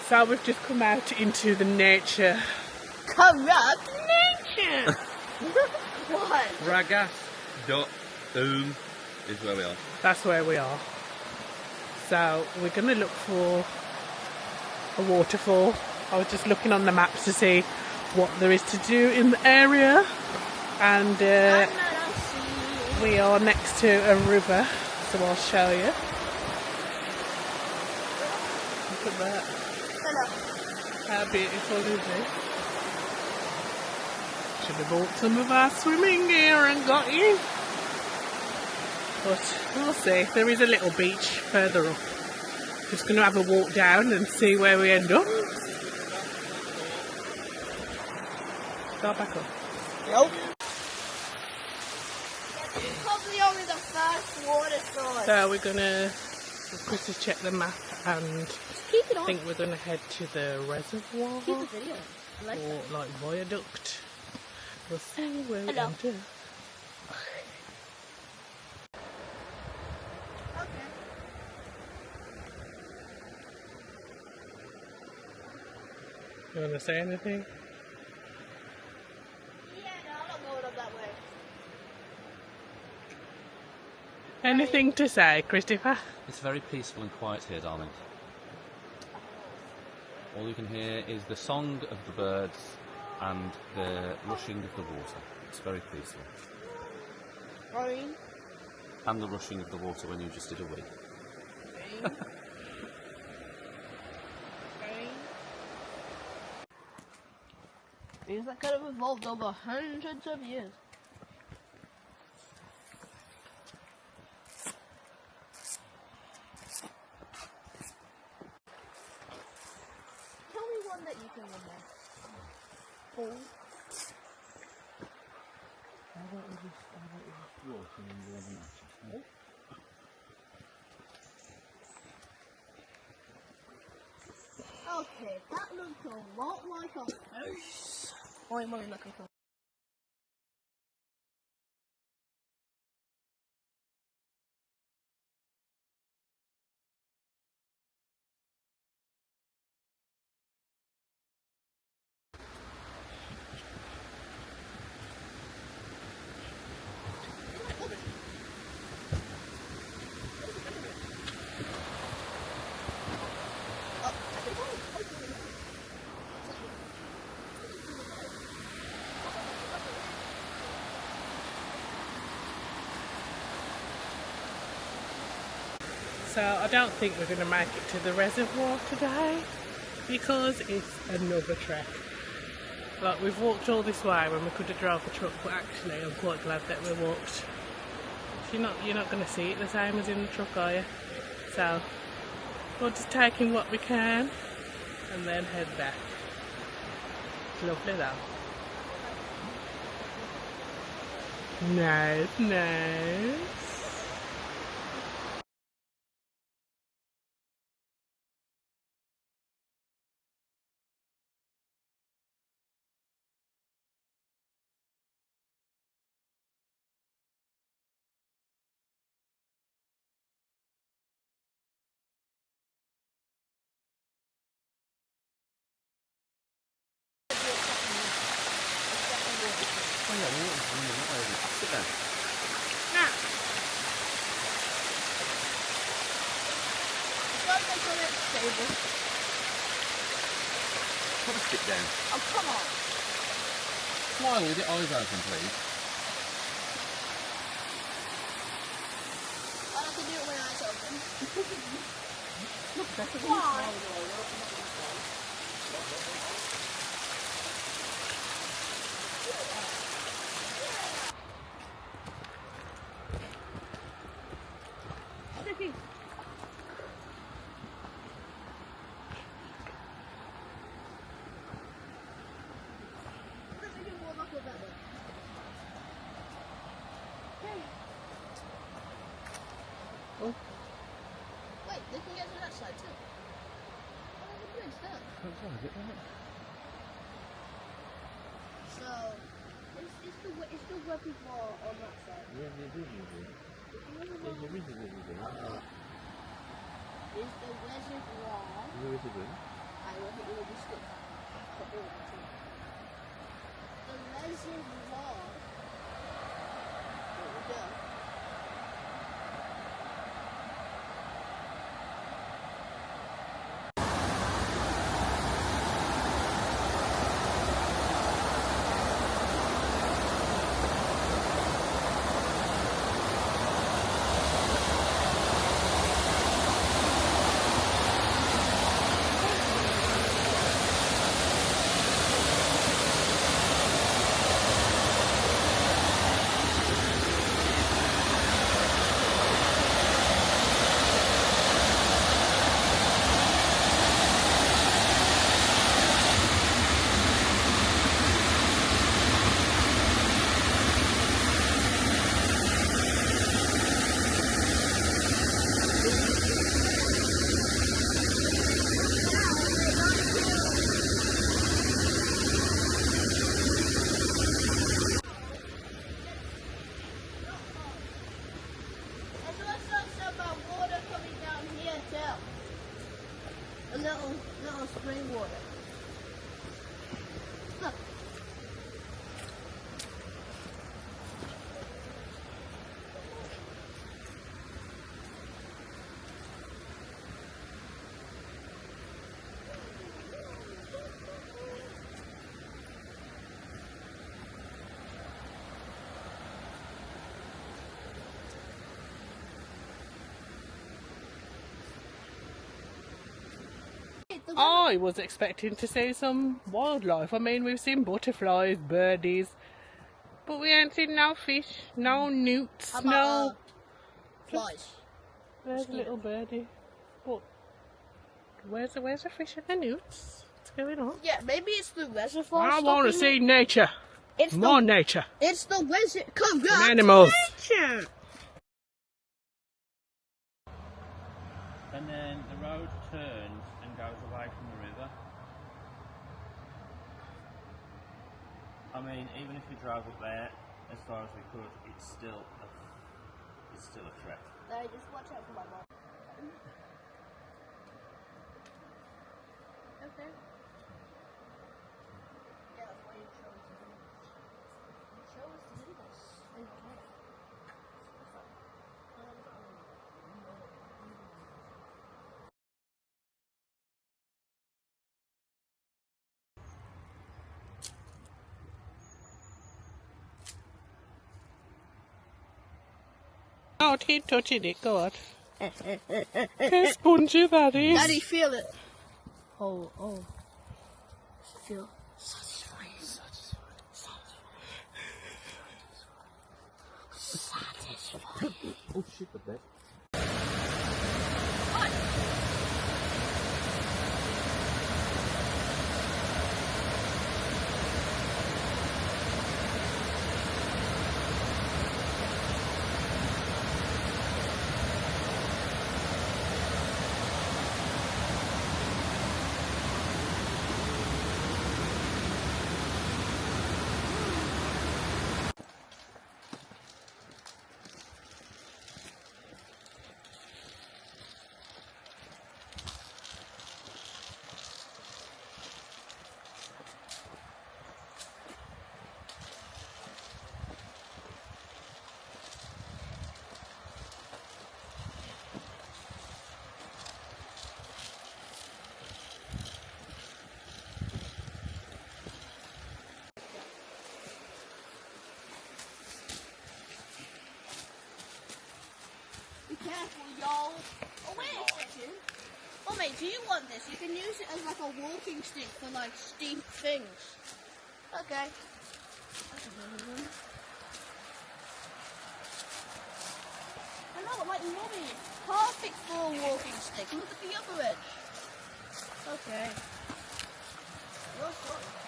So we've just come out into the nature. Corrupt nature! What? Fragas. Eume is where we are. That's where we are. So we're going to look for a waterfall. I was just looking on the maps to see what there is to do in the area. And we are next to a river, so I'll show you. Look at that. How beautiful is it? Should have bought some of our swimming gear and got in. But we'll see. There is a little beach further up. Just going to have a walk down and see where we end up. Go back up. Nope. It's probably only the first water source. So we're going to quickly check the map and Keep it on. I think we're going to head to the reservoir. Keep the video. Or like viaduct. We'll see where we Hello. enter. You want to say anything? Yeah, no, I'm not going up that way. Anything to say, Christopher? It's very peaceful and quiet here, darling. All you can hear is the song of the birds and the rushing of the water. It's very peaceful. Rain. And the rushing of the water when you just did a wee. Rain. Things that could have evolved over hundreds of years. Tell me one that you can remember. Pool. How about we just walk and then do other matches? Okay, that looks a lot like a house. Or am I looking for? So I don't think we're going to make it to the reservoir today because it's another trek. Like, we've walked all this way when we could have drove a truck, but actually I'm quite glad that we walked. You're not going to see it the same as in the truck, are you? So we'll just take in what we can and then head back. It's lovely though. Nice, nice. Oh yeah, the water's running that way, isn't it? Sit down. Ah. Put a stick down. Oh, come on. Smile with your eyes open, please. I have to do it when eyes open. Why? Oh. Wait, they can get to that side too. Oh, there's a bridge there. So, it's still where people are on that side. Yeah, they do move in. There's a river over there. Is the reservoir. There is a river. I will hit you with your stick. The reservoir. There we go. A little spring water. Look. I was expecting to see some wildlife. I mean, we've seen butterflies, birdies, but we ain't seen no fish, no newts, How about, no flies? There's a little birdie. But where's the fish and the newts? What's going on? Yeah, maybe it's the reservoir. I want to see nature. It's more nature. It's the reservoir. Come And animals. Nature. And then the road turns and goes away from the river. I mean, even if we drove up there as far as we could, it's still a trek. No, just watch out for my mom. Okay. Yeah, that's why you chose to do this. You chose to do this. Okay. Oh, keep touching it, go on. How spongy that is. Daddy, feel it. Oh. Feel satisfying. Satisfying. Oh shit, the bed. Be careful, y'all. Oh, wait a second. Oh, mate, do you want this? You can use it as like a walking stick for like steep things. Okay. That's a good one. I know, like mommy. Perfect for a walking stick. Look at the other edge. Okay. You're sorry.